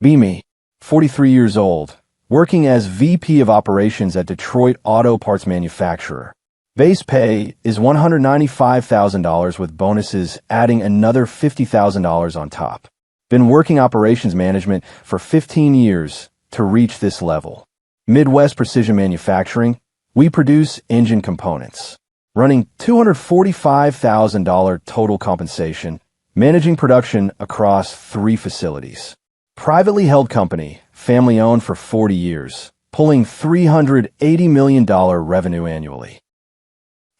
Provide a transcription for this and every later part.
Be me, 43 years old, working as VP of Operations at Detroit Auto Parts Manufacturer. Base pay is $195,000 with bonuses adding another $50,000 on top. Been working operations management for 15 years to reach this level. Midwest Precision Manufacturing, we produce engine components. Running $245,000 total compensation, managing production across 3 facilities. Privately held company, family owned for 40 years, pulling $380 million revenue annually.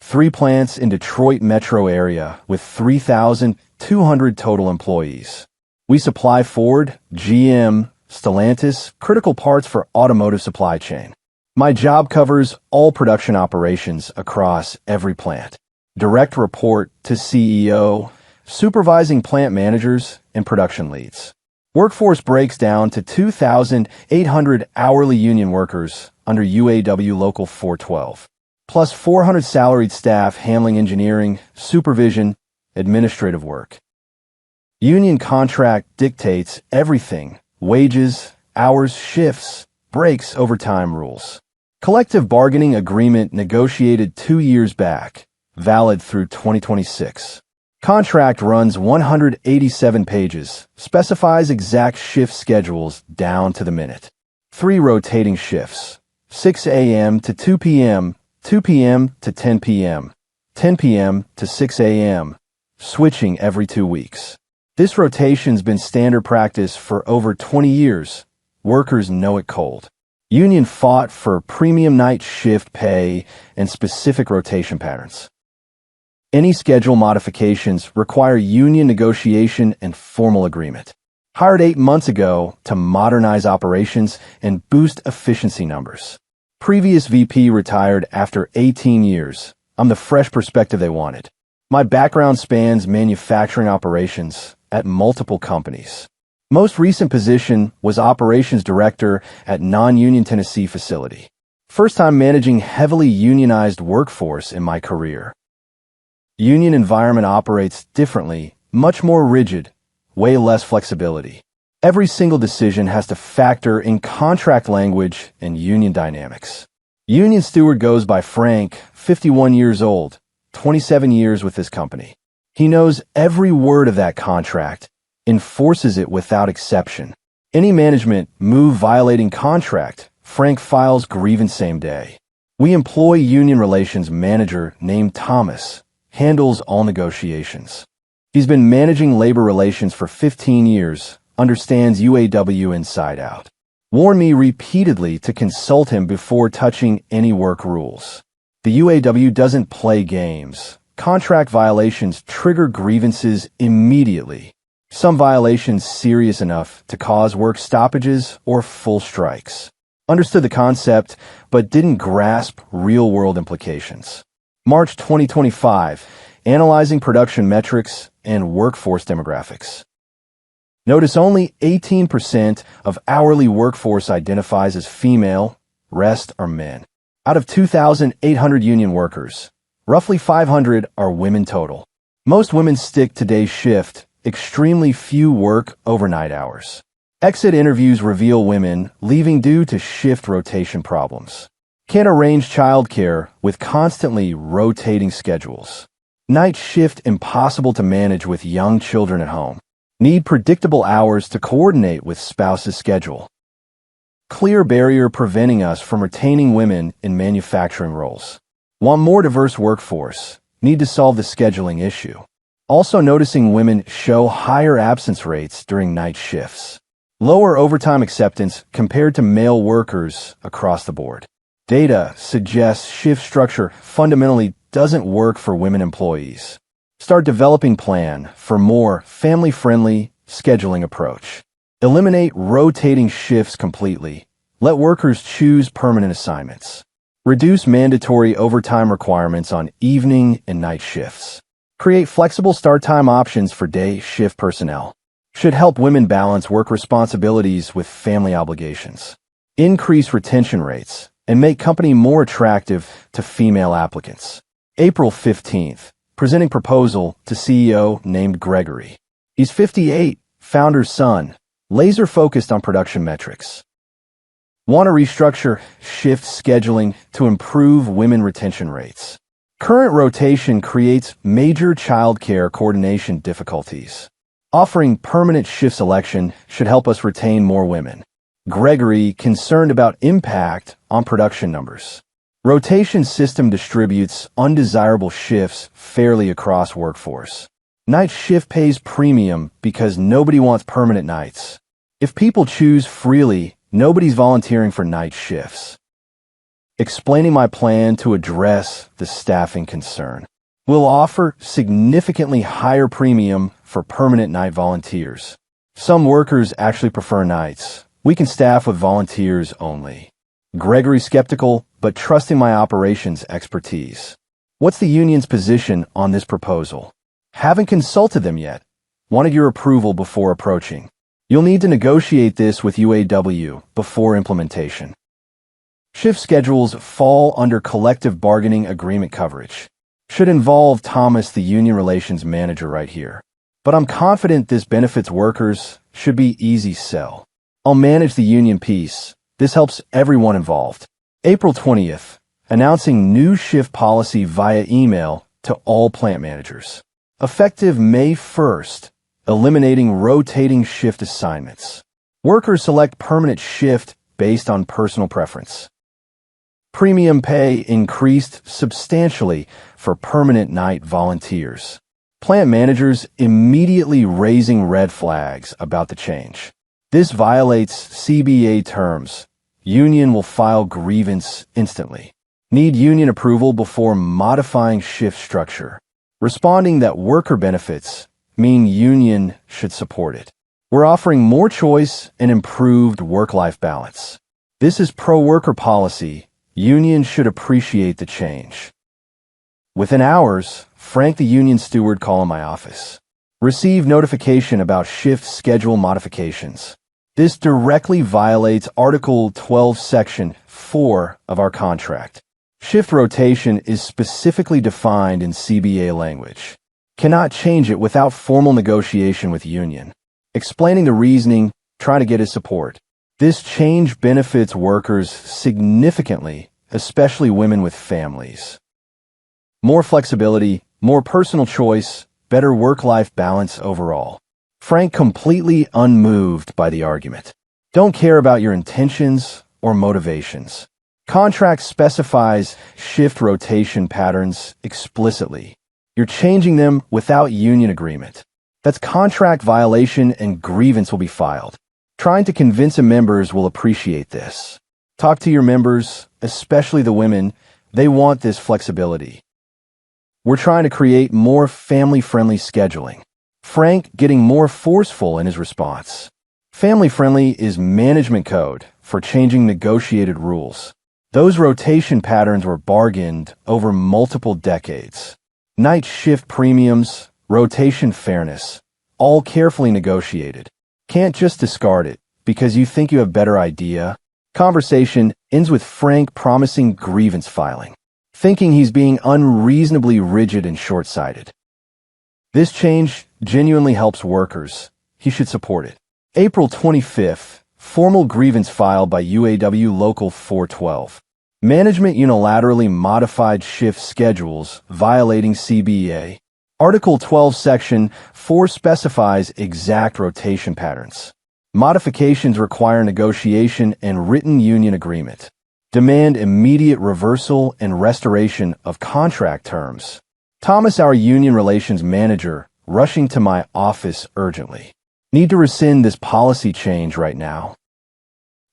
3 plants in Detroit metro area with 3,200 total employees. We supply Ford, GM, Stellantis, critical parts for automotive supply chain. My job covers all production operations across every plant. Direct report to CEO, supervising plant managers and production leads. Workforce breaks down to 2,800 hourly union workers under UAW Local 412, plus 400 salaried staff handling engineering, supervision, administrative work. Union contract dictates everything: wages, hours, shifts, breaks, overtime rules. Collective bargaining agreement negotiated 2 years back, valid through 2026. Contract runs 187 pages, specifies exact shift schedules down to the minute. 3 rotating shifts, 6 a.m. to 2 p.m., 2 p.m. to 10 p.m., 10 p.m. to 6 a.m., switching every 2 weeks. This rotation's been standard practice for over 20 years. Workers know it cold. Union fought for premium night shift pay and specific rotation patterns. Any schedule modifications require union negotiation and formal agreement. Hired 8 months ago to modernize operations and boost efficiency numbers. Previous VP retired after 18 years. I'm the fresh perspective they wanted. My background spans manufacturing operations at multiple companies. Most recent position was operations director at non-union Tennessee facility. First time managing heavily unionized workforce in my career. Union environment operates differently, much more rigid, way less flexibility. Every single decision has to factor in contract language and union dynamics. Union steward goes by Frank, 51 years old, 27 years with this company. He knows every word of that contract, enforces it without exception. Any management move violating contract, Frank files grievance same day. We employ union relations manager named Thomas, handles all negotiations. He's been managing labor relations for 15 years, understands UAW inside out. Warned me repeatedly to consult him before touching any work rules. The UAW doesn't play games. Contract violations trigger grievances immediately. Some violations serious enough to cause work stoppages or full strikes. Understood the concept, but didn't grasp real-world implications. March 2025, analyzing production metrics and workforce demographics. Notice only 18% of hourly workforce identifies as female, rest are men. Out of 2,800 union workers, roughly 500 are women total. Most women stick to day shift, extremely few work overnight hours. Exit interviews reveal women leaving due to shift rotation problems. Can't arrange childcare with constantly rotating schedules. Night shift impossible to manage with young children at home. Need predictable hours to coordinate with spouse's schedule. Clear barrier preventing us from retaining women in manufacturing roles. Want more diverse workforce. Need to solve the scheduling issue. Also noticing women show higher absence rates during night shifts. Lower overtime acceptance compared to male workers across the board. Data suggests shift structure fundamentally doesn't work for women employees. Start developing plan for more family-friendly scheduling approach. Eliminate rotating shifts completely. Let workers choose permanent assignments. Reduce mandatory overtime requirements on evening and night shifts. Create flexible start time options for day shift personnel. Should help women balance work responsibilities with family obligations. Increase retention rates and make company more attractive to female applicants. April 15th, presenting proposal to CEO named Gregory. He's 58, founder's son, laser focused on production metrics. Want to restructure shift scheduling to improve women retention rates. Current rotation creates major childcare coordination difficulties. Offering permanent shift selection should help us retain more women. Gregory, concerned about impact on production numbers. Rotation system distributes undesirable shifts fairly across workforce. Night shift pays premium because nobody wants permanent nights. If people choose freely, nobody's volunteering for night shifts. Explaining my plan to address the staffing concern. We'll offer significantly higher premium for permanent night volunteers. Some workers actually prefer nights. We can staff with volunteers only. Gregory skeptical, but trusting my operations expertise. What's the union's position on this proposal? Haven't consulted them yet. Wanted your approval before approaching. You'll need to negotiate this with UAW before implementation. Shift schedules fall under collective bargaining agreement coverage. Should involve Thomas, the union relations manager, right here. But I'm confident this benefits workers, should be easy sell. I'll manage the union piece. This helps everyone involved. April 20th, announcing new shift policy via email to all plant managers. Effective May 1st, eliminating rotating shift assignments. Workers select permanent shift based on personal preference. Premium pay increased substantially for permanent night volunteers. Plant managers immediately raising red flags about the change. This violates CBA terms. Union will file grievance instantly. Need union approval before modifying shift structure. Responding that worker benefits mean union should support it. We're offering more choice and improved work-life balance. This is pro-worker policy. Union should appreciate the change. Within hours, Frank, the union steward, called my office. Received notification about shift schedule modifications. This directly violates Article 12, Section 4 of our contract. Shift rotation is specifically defined in CBA language. Cannot change it without formal negotiation with union. Explaining the reasoning, try to get his support. This change benefits workers significantly, especially women with families. More flexibility, more personal choice, better work-life balance overall. Frank completely unmoved by the argument. Don't care about your intentions or motivations. Contract specifies shift rotation patterns explicitly. You're changing them without union agreement. That's contract violation and grievance will be filed. Trying to convince members will appreciate this. Talk to your members, especially the women. They want this flexibility. We're trying to create more family-friendly scheduling. Frank getting more forceful in his response. Family-friendly is management code for changing negotiated rules. Those rotation patterns were bargained over multiple decades. Night shift premiums, rotation fairness, all carefully negotiated. Can't just discard it because you think you have better idea. Conversation ends with Frank promising grievance filing, thinking he's being unreasonably rigid and short-sighted. This change genuinely helps workers. He should support it. April 25th, formal grievance filed by UAW Local 412. Management unilaterally modified shift schedules violating CBA. Article 12, Section 4 specifies exact rotation patterns. Modifications require negotiation and written union agreement. Demand immediate reversal and restoration of contract terms. Thomas, our union relations manager, rushing to my office urgently. Need to rescind this policy change right now.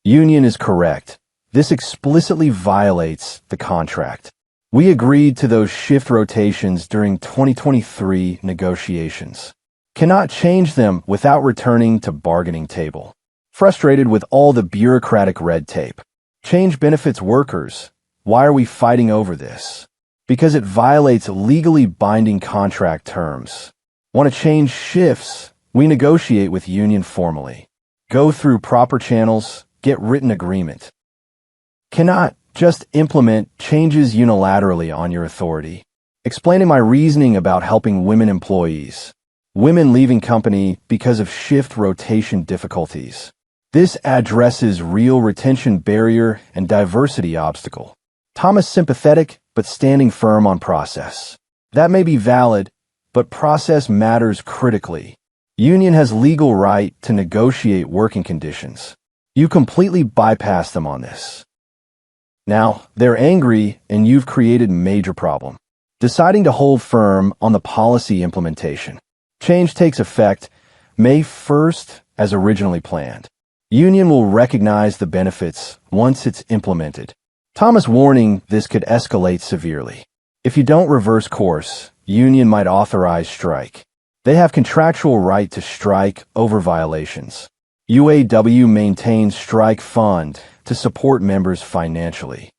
Union is correct. This explicitly violates the contract. We agreed to those shift rotations during 2023 negotiations. Cannot change them without returning to bargaining table. Frustrated with all the bureaucratic red tape. Change benefits workers. Why are we fighting over this? Because it violates legally binding contract terms. Want to change shifts? We negotiate with union formally. Go through proper channels, get written agreement. Cannot just implement changes unilaterally on your authority. Explaining my reasoning about helping women employees. women leaving company because of shift rotation difficulties. This addresses real retention barrier and diversity obstacle. Thomas sympathetic, but standing firm on process. That may be valid, but process matters critically. Union has legal right to negotiate working conditions. You completely bypass them on this. Now, they're angry and you've created major problem. Deciding to hold firm on the policy implementation. Change takes effect May 1st as originally planned. Union will recognize the benefits once it's implemented. Thomas warning this could escalate severely. If you don't reverse course, Union might authorize strike. They have contractual right to strike over violations. UAW maintains strike fund to support members financially.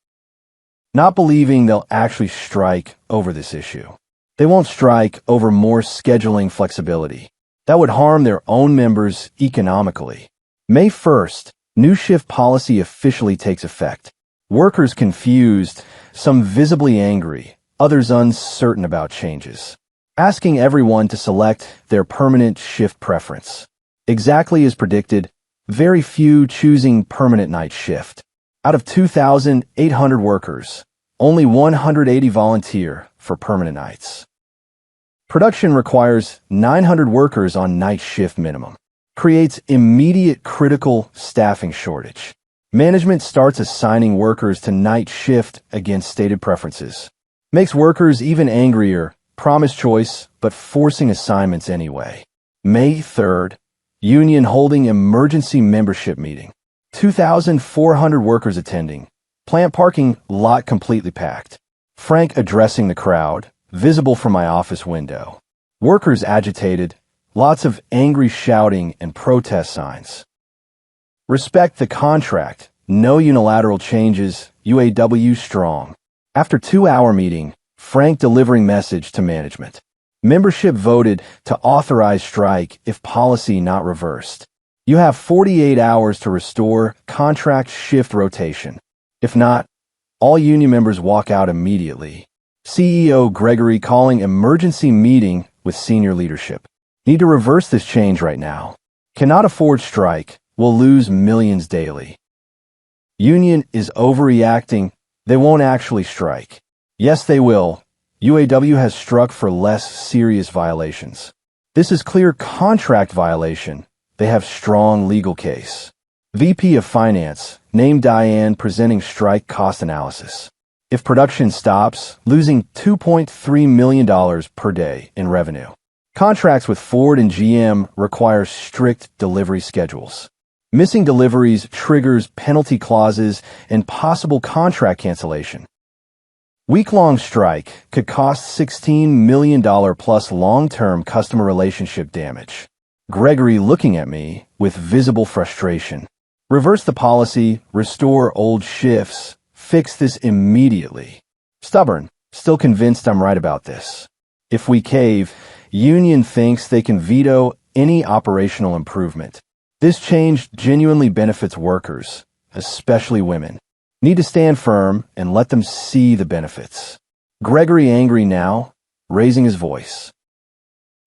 Not believing they'll actually strike over this issue. They won't strike over more scheduling flexibility. That would harm their own members economically. May 1st, new shift policy officially takes effect. Workers confused, some visibly angry, others uncertain about changes. Asking everyone to select their permanent shift preference. Exactly as predicted, very few choosing permanent night shift. Out of 2,800 workers, only 180 volunteer for permanent nights. Production requires 900 workers on night shift minimum. Creates immediate critical staffing shortage. Management starts assigning workers to night shift against stated preferences. Makes workers even angrier, promise choice, but forcing assignments anyway. May 3rd, Union holding emergency membership meeting. 2,400 workers attending. Plant parking lot completely packed. Frank addressing the crowd, visible from my office window. Workers agitated, lots of angry shouting and protest signs. Respect the contract. No unilateral changes. UAW strong. After 2-hour meeting, Frank delivering message to management. Membership voted to authorize strike if policy not reversed. You have 48 hours to restore contract shift rotation. If not, all union members walk out immediately. CEO Gregory calling emergency meeting with senior leadership. Need to reverse this change right now. Cannot afford strike. Will lose millions daily. Union is overreacting. They won't actually strike. Yes, they will. UAW has struck for less serious violations. This is clear contract violation. They have strong legal case. VP of Finance, named Diane, presenting strike cost analysis. If production stops, losing $2.3 million per day in revenue. Contracts with Ford and GM require strict delivery schedules. Missing deliveries triggers penalty clauses and possible contract cancellation. Week-long strike could cost $16 million plus long-term customer relationship damage. Gregory looking at me with visible frustration. Reverse the policy, restore old shifts, fix this immediately. Stubborn, still convinced I'm right about this. If we cave, Union thinks they can veto any operational improvement. This change genuinely benefits workers, especially women. Need to stand firm and let them see the benefits. Gregory angry now, raising his voice.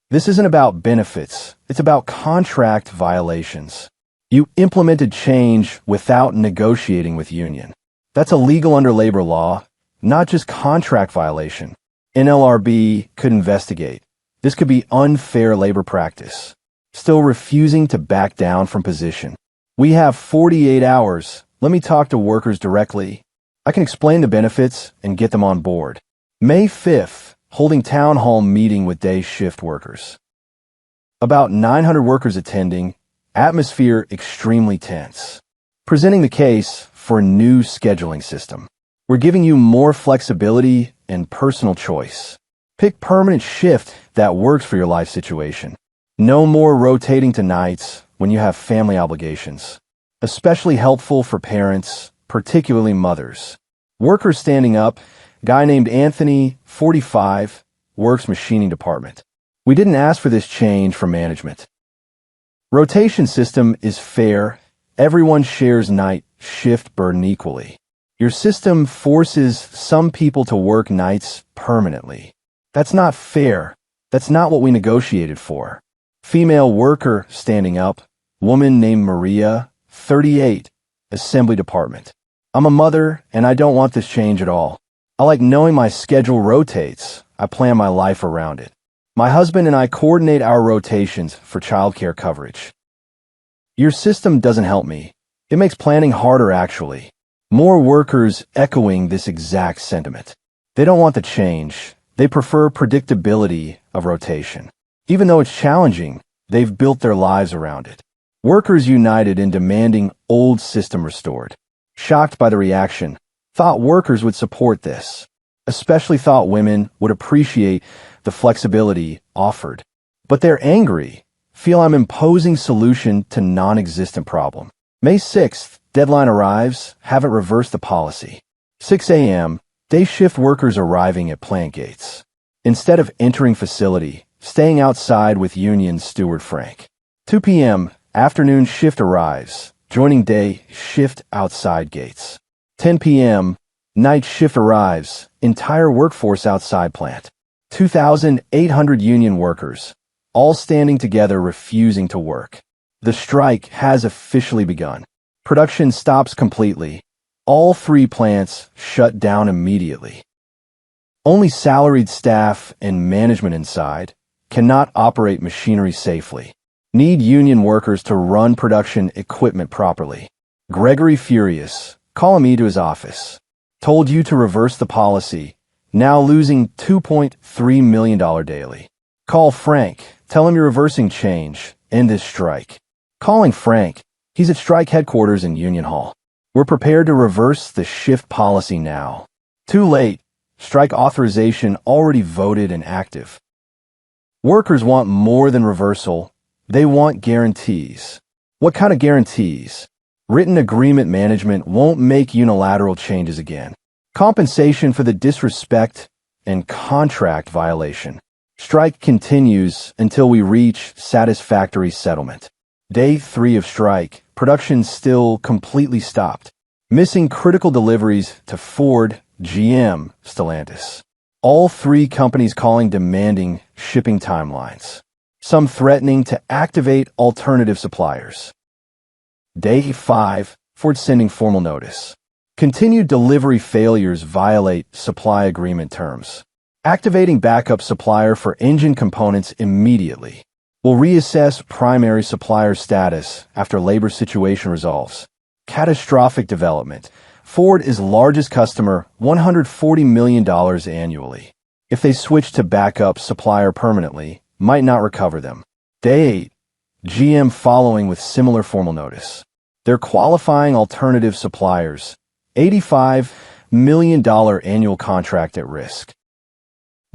This isn't about benefits, it's about contract violations. You implemented change without negotiating with union. That's illegal under labor law, not just contract violation. NLRB could investigate. This could be unfair labor practice. Still refusing to back down from position. We have 48 hours. Let me talk to workers directly. I can explain the benefits and get them on board. May 5th, holding town hall meeting with day shift workers. About 900 workers attending, atmosphere extremely tense. Presenting the case for a new scheduling system. We're giving you more flexibility and personal choice. Pick permanent shift that works for your life situation. No more rotating to nights when you have family obligations. Especially helpful for parents, particularly mothers. Workers standing up, guy named Anthony, 45, works machining department. We didn't ask for this change from management. Rotation system is fair. Everyone shares night shift burden equally. Your system forces some people to work nights permanently. That's not fair. That's not what we negotiated for. Female worker standing up, woman named Maria, 38, Assembly Department. I'm a mother, and I don't want this change at all. I like knowing my schedule rotates. I plan my life around it. My husband and I coordinate our rotations for childcare coverage. Your system doesn't help me. It makes planning harder, actually. More workers echoing this exact sentiment. They don't want the change. They prefer predictability of rotation. Even though it's challenging, they've built their lives around it. Workers united in demanding old system restored. Shocked by the reaction, thought workers would support this. Especially thought women would appreciate the flexibility offered. But they're angry, feel I'm imposing solution to non-existent problem. May 6th, deadline arrives, haven't reversed the policy. 6 a.m., day shift workers arriving at plant gates. Instead of entering facility, staying outside with union steward Frank. 2 p.m., afternoon shift arrives, joining day shift outside gates. 10 p.m., night shift arrives, entire workforce outside plant. 2,800 union workers, all standing together refusing to work. The strike has officially begun. Production stops completely. All 3 plants shut down immediately. Only salaried staff and management inside cannot operate machinery safely. Need union workers to run production equipment properly. Gregory furious, calling me to his office. Told you to reverse the policy, now losing $2.3 million daily. Call Frank, tell him you're reversing change, end this strike. Calling Frank, he's at strike headquarters in Union Hall. We're prepared to reverse the shift policy now. Too late, strike authorization already voted and active. Workers want more than reversal. They want guarantees. What kind of guarantees? Written agreement management won't make unilateral changes again. Compensation for the disrespect and contract violation. Strike continues until we reach satisfactory settlement. Day 3 of strike, production still completely stopped. Missing critical deliveries to Ford, GM, Stellantis. All 3 companies calling demanding shipping timelines. Some threatening to activate alternative suppliers. Day 5, Ford sending formal notice. Continued delivery failures violate supply agreement terms. Activating backup supplier for engine components immediately. Will reassess primary supplier status after labor situation resolves. Catastrophic development. Ford is largest customer, $140 million annually. If they switch to backup supplier permanently, might not recover them. Day 8, GM following with similar formal notice. They're qualifying alternative suppliers. $85 million annual contract at risk.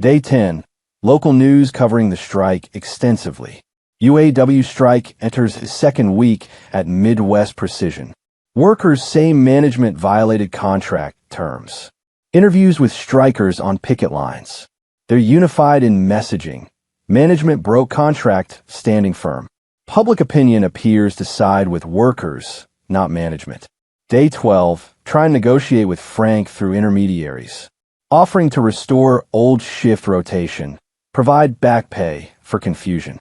Day 10, local news covering the strike extensively. UAW strike enters its 2nd week at Midwest Precision. Workers say management violated contract terms. Interviews with strikers on picket lines. They're unified in messaging. Management broke contract, standing firm. Public opinion appears to side with workers, not management. Day 12, try and negotiate with Frank through intermediaries. Offering to restore old shift rotation. Provide back pay for confusion.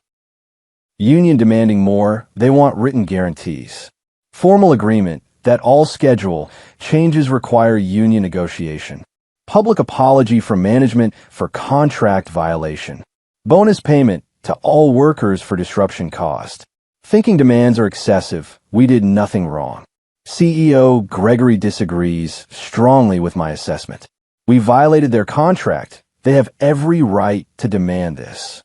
Union demanding more, they want written guarantees. Formal agreement that all schedule changes require union negotiation. Public apology from management for contract violation. Bonus payment to all workers for disruption caused. Thinking demands are excessive. We did nothing wrong. CEO Gregory disagrees strongly with my assessment. We violated their contract. They have every right to demand this.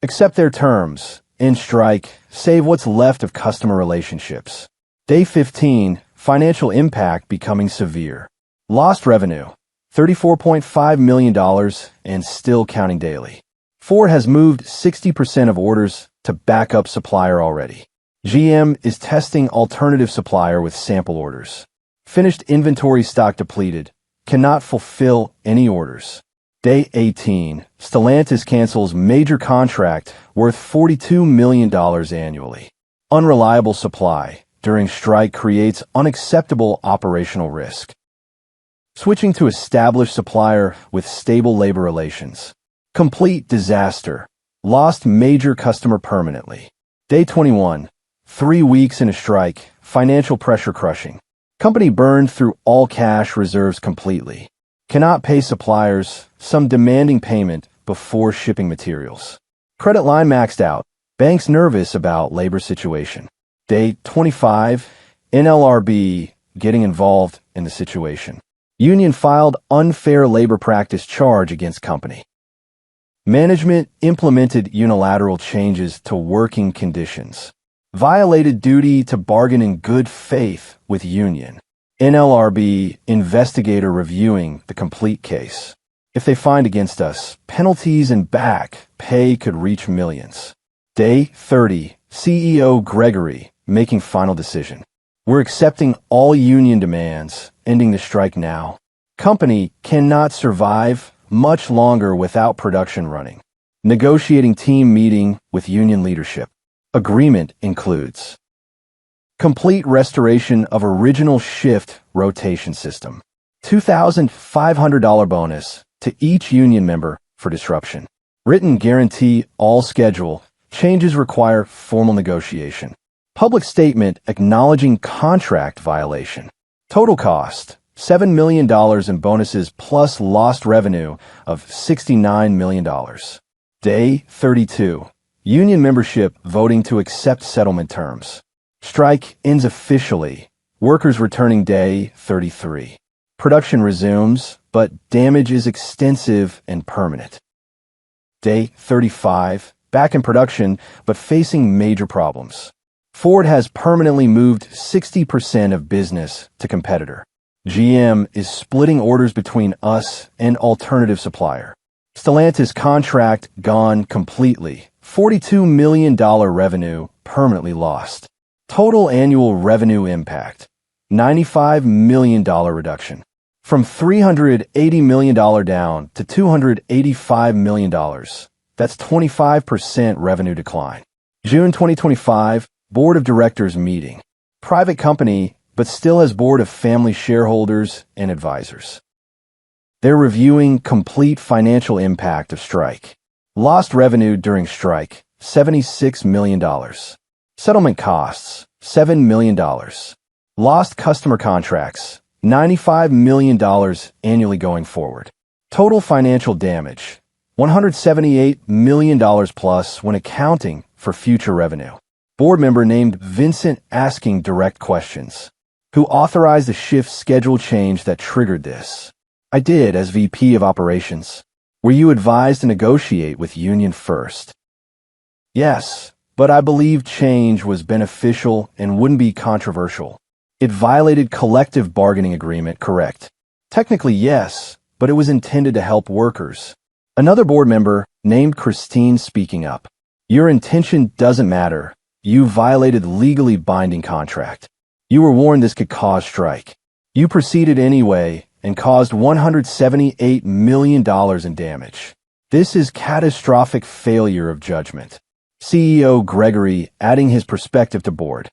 Accept their terms. End strike. Save what's left of customer relationships. Day 15, financial impact becoming severe. Lost revenue, $34.5 million and still counting daily. Ford has moved 60% of orders to backup supplier already. GM is testing alternative supplier with sample orders. Finished inventory stock depleted. Cannot fulfill any orders. Day 18, Stellantis cancels major contract worth $42 million annually. Unreliable supply during strike creates unacceptable operational risk. Switching to established supplier with stable labor relations. Complete disaster. Lost major customer permanently. Day 21. 3 weeks in a strike. Financial pressure crushing. Company burned through all cash reserves completely. Cannot pay suppliers, some demanding payment before shipping materials. Credit line maxed out. Banks nervous about labor situation. Day 25. NLRB getting involved in the situation. Union filed unfair labor practice charge against company. Management implemented unilateral changes to working conditions. Violated duty to bargain in good faith with union. NLRB investigator reviewing the complete case. If they find against us, penalties and back pay could reach millions. Day 30. CEO Gregory making final decision. We're accepting all union demands, ending the strike now. Company cannot survive much longer without production running. Negotiating team meeting with union leadership. Agreement includes complete restoration of original shift rotation system. $2,500 bonus to each union member for disruption. Written guarantee all schedule. Changes require formal negotiation. Public statement acknowledging contract violation. Total cost, $7 million in bonuses plus lost revenue of $69 million. Day 32. Union membership voting to accept settlement terms. Strike ends officially. Workers returning day 33. Production resumes, but damage is extensive and permanent. Day 35. Back in production, but facing major problems. Ford has permanently moved 60% of business to competitor. GM is splitting orders between us and alternative supplier. Stellantis contract gone completely. $42 million revenue permanently lost. Total annual revenue impact, $95 million reduction. From $380 million down to $285 million. That's 25% revenue decline. June 2025, Board of Directors meeting. Private company, but still has board of family shareholders and advisors. They're reviewing complete financial impact of strike. Lost revenue during strike, $76 million. Settlement costs, $7 million. Lost customer contracts, $95 million annually going forward. Total financial damage, $178 million plus when accounting for future revenue. Board member named Vincent asking direct questions. Who authorized the shift schedule change that triggered this? I did as VP of Operations. Were you advised to negotiate with union first? Yes, but I believe change was beneficial and wouldn't be controversial. It violated collective bargaining agreement, correct? Technically, yes, but it was intended to help workers. Another board member, named Christine, speaking up. Your intention doesn't matter. You violated legally binding contract. You were warned this could cause strike. You proceeded anyway and caused $178 million in damage. This is catastrophic failure of judgment. CEO Gregory adding his perspective to board.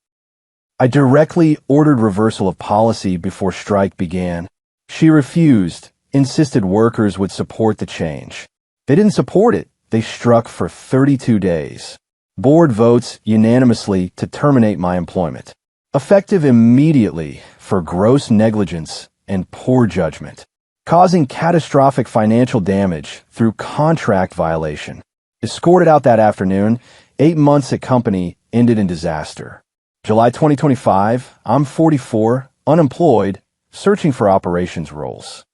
I directly ordered reversal of policy before strike began. She refused, insisted workers would support the change. They didn't support it. They struck for 32 days. Board votes unanimously to terminate my employment. Effective immediately for gross negligence and poor judgment, causing catastrophic financial damage through contract violation. Escorted out that afternoon, 8 months at company ended in disaster. July 2025, I'm 44, unemployed, searching for operations roles.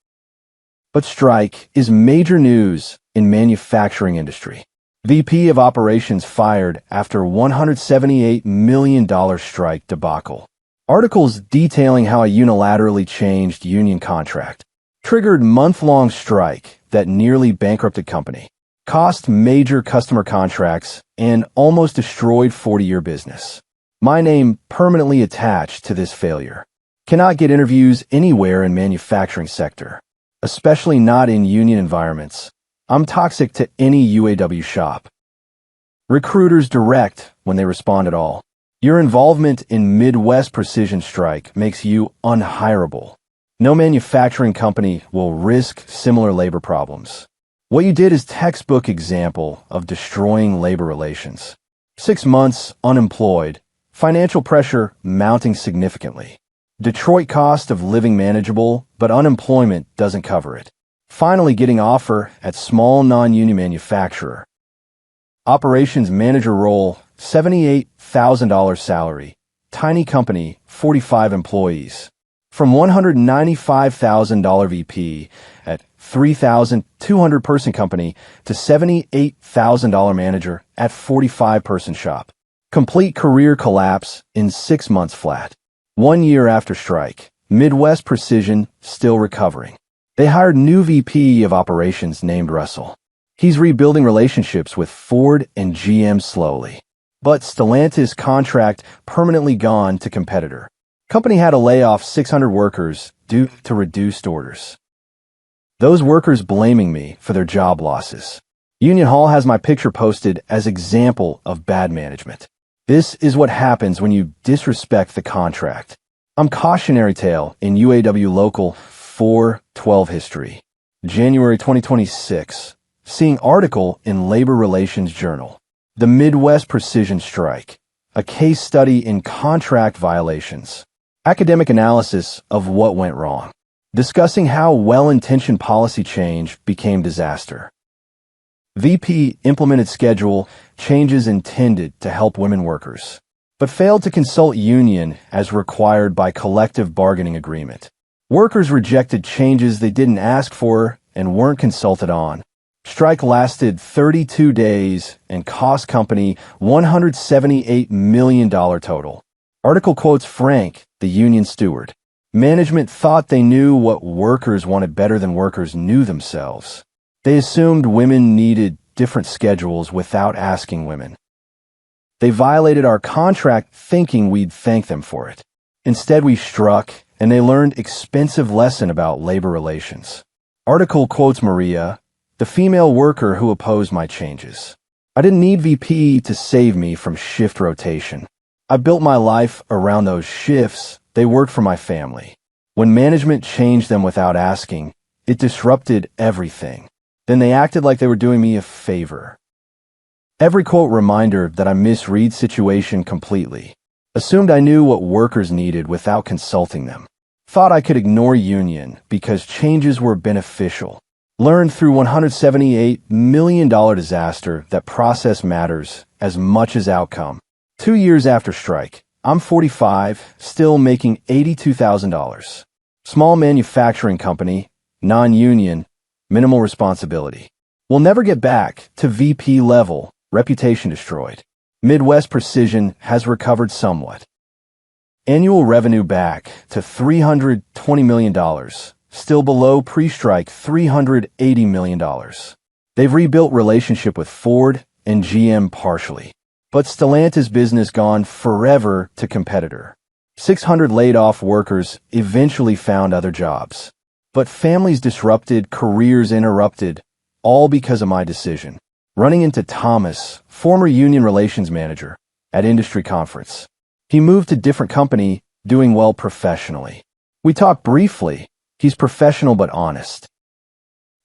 But strike is major news in manufacturing industry. VP of Operations fired after $178 million strike debacle. Articles detailing how I unilaterally changed union contract. Triggered month-long strike that nearly bankrupted company. Cost major customer contracts and almost destroyed 40-year business. My name permanently attached to this failure. Cannot get interviews anywhere in manufacturing sector, especially not in union environments. I'm toxic to any UAW shop. Recruiters direct when they respond at all. Your involvement in Midwest precision strike makes you unhireable. No manufacturing company will risk similar labor problems. What you did is textbook example of destroying labor relations. 6 months unemployed, financial pressure mounting significantly. Detroit cost of living manageable, but unemployment doesn't cover it. Finally getting offer at small non-union manufacturer. Operations manager role, $78,000 salary. Tiny company, 45 employees. From $195,000 VP at 3,200 person company to $78,000 manager at 45 person shop. Complete career collapse in 6 months flat. 1 year after strike, Midwest Precision still recovering. They hired new VP of operations named Russell. He's rebuilding relationships with Ford and GM slowly. But Stellantis contract permanently gone to competitor. Company had to lay off 600 workers due to reduced orders. Those workers blaming me for their job losses. Union Hall has my picture posted as example of bad management. This is what happens when you disrespect the contract. I'm cautionary tale in UAW Local 412 history. January 2026. Seeing article in Labor Relations Journal. The Midwest Precision Strike. A case study in contract violations. Academic analysis of what went wrong. Discussing how well-intentioned policy change became disaster. VP implemented schedule changes intended to help women workers, but failed to consult union as required by collective bargaining agreement. Workers rejected changes they didn't ask for and weren't consulted on. Strike lasted 32 days and cost company $178 million total. Article quotes Frank, the union steward. Management thought they knew what workers wanted better than workers knew themselves. They assumed women needed different schedules without asking women. They violated our contract thinking we'd thank them for it. Instead, we struck, and they learned expensive lesson about labor relations. Article quotes Maria, the female worker who opposed my changes. I didn't need VP to save me from shift rotation. I built my life around those shifts. They worked for my family. When management changed them without asking, it disrupted everything. Then they acted like they were doing me a favor. Every quote reminder that I misread situation completely. Assumed I knew what workers needed without consulting them. Thought I could ignore union because changes were beneficial. Learned through $178 million disaster that process matters as much as outcome. 2 years after strike, I'm 45, still making $82,000. Small manufacturing company, non-union, minimal responsibility. We'll never get back to VP level, reputation destroyed. Midwest Precision has recovered somewhat. Annual revenue back to $320 million, still below pre-strike $380 million. They've rebuilt relationship with Ford and GM partially. But Stellantis business gone forever to competitor. 600 laid off workers eventually found other jobs. But families disrupted, careers interrupted, all because of my decision. Running into Thomas, former union relations manager, at industry conference. He moved to different company, doing well professionally. We talked briefly. He's professional but honest.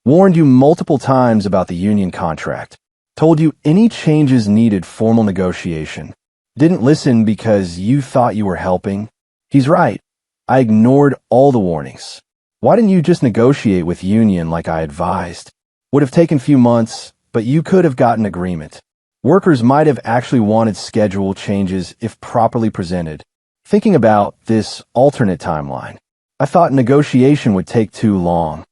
Warned you multiple times about the union contract. Told you any changes needed formal negotiation. Didn't listen because you thought you were helping. He's right. I ignored all the warnings. Why didn't you just negotiate with union like I advised? Would have taken few months, but you could have gotten agreement. Workers might have actually wanted schedule changes if properly presented. Thinking about this alternate timeline, I thought negotiation would take too long.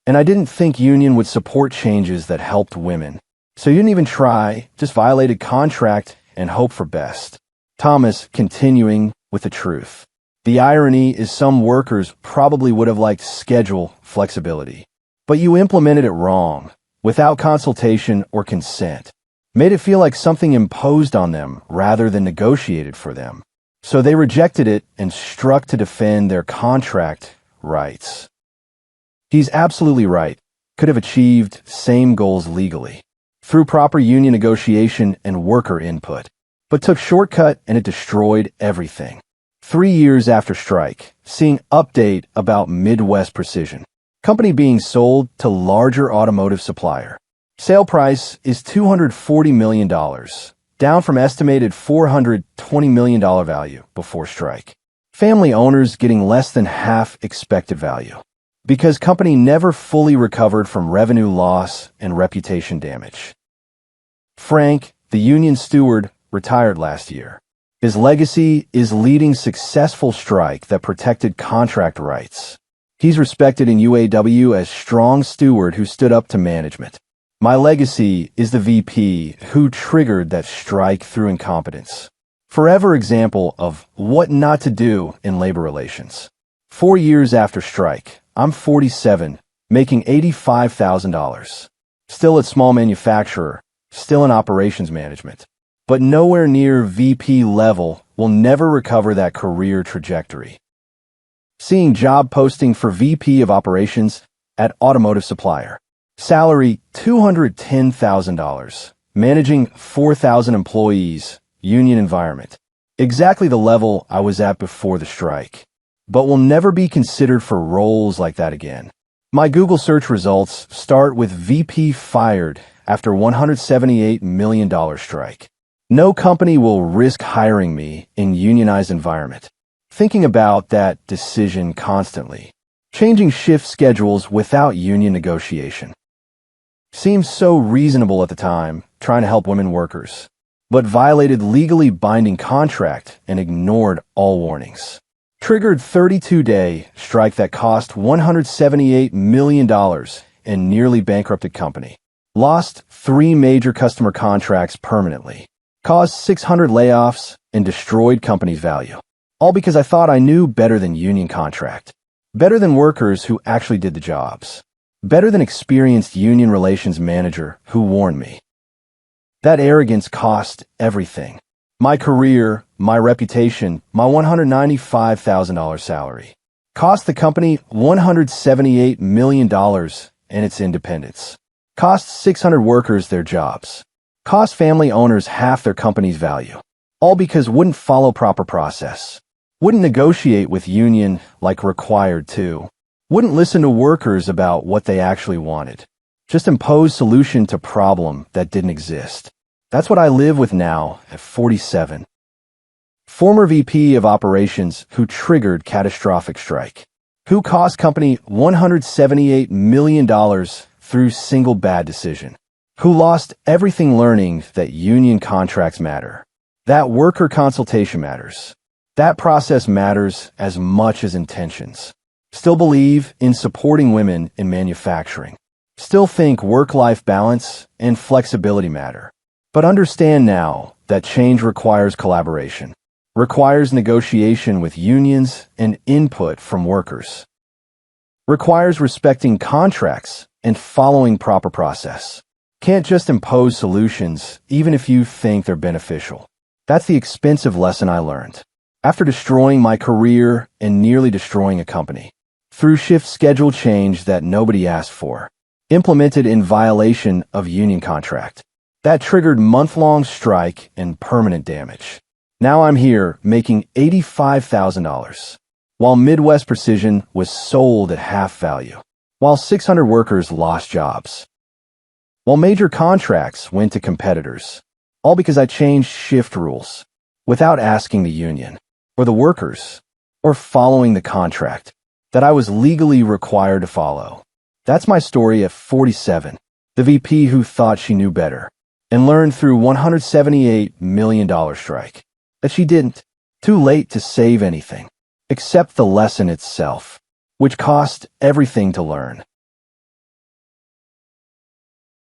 And I didn't think union would support changes that helped women. So you didn't even try, just violated contract and hope for best. Thomas continuing with the truth. The irony is some workers probably would have liked schedule flexibility. But you implemented it wrong, without consultation or consent. Made it feel like something imposed on them rather than negotiated for them. So they rejected it and struck to defend their contract rights. He's absolutely right. Could have achieved same goals legally. Through proper union negotiation and worker input, but took shortcut and it destroyed everything. 3 years after strike, seeing update about Midwest Precision. Company being sold to larger automotive supplier. Sale price is $240 million, down from estimated $420 million value before strike. Family owners getting less than half expected value, because company never fully recovered from revenue loss and reputation damage. Frank, the union steward, retired last year. His legacy is leading successful strike that protected contract rights. He's respected in UAW as strong steward who stood up to management. My legacy is the VP who triggered that strike through incompetence. Forever example of what not to do in labor relations. 4 years after strike, I'm 47, making $85,000. Still at small manufacturer, still in operations management, but nowhere near VP level. Will never recover that career trajectory. Seeing job posting for VP of operations at automotive supplier. Salary $210,000. Managing 4,000 employees. Union environment. Exactly the level I was at before the strike. But will never be considered for roles like that again. My Google search results start with VP fired after $178 million strike. No company will risk hiring me in unionized environment. Thinking about that decision constantly. Changing shift schedules without union negotiation. Seems so reasonable at the time, trying to help women workers, but violated legally binding contract and ignored all warnings. Triggered 32-day strike that cost $178 million and nearly bankrupted company. Lost 3 major customer contracts permanently. Caused 600 layoffs and destroyed company's value. All because I thought I knew better than union contract. Better than workers who actually did the jobs. Better than experienced union relations manager who warned me. That arrogance cost everything. My career, my reputation, my $195,000 salary. Cost the company $178 million and its independence. Cost 600 workers their jobs. Cost family owners half their company's value. All because wouldn't follow proper process. Wouldn't negotiate with union like required to. Wouldn't listen to workers about what they actually wanted. Just impose solution to problem that didn't exist. That's what I live with now at 47. Former VP of operations who triggered catastrophic strike. Who cost company $178 million through single bad decision. Who lost everything learning that union contracts matter. That worker consultation matters. That process matters as much as intentions. Still believe in supporting women in manufacturing. Still think work-life balance and flexibility matter. But understand now that change requires collaboration. Requires negotiation with unions and input from workers. Requires respecting contracts and following proper process. Can't just impose solutions even if you think they're beneficial. That's the expensive lesson I learned. After destroying my career and nearly destroying a company. Through shift schedule change that nobody asked for. Implemented in violation of union contract. That triggered month-long strike and permanent damage. Now I'm here making $85,000. While Midwest Precision was sold at half value. While 600 workers lost jobs. While major contracts went to competitors. All because I changed shift rules. Without asking the union. Or the workers. Or following the contract. That I was legally required to follow. That's my story at 47. The VP who thought she knew better. And learned through $178 million strike. That she didn't. Too late to save anything. Except the lesson itself. Which cost everything to learn.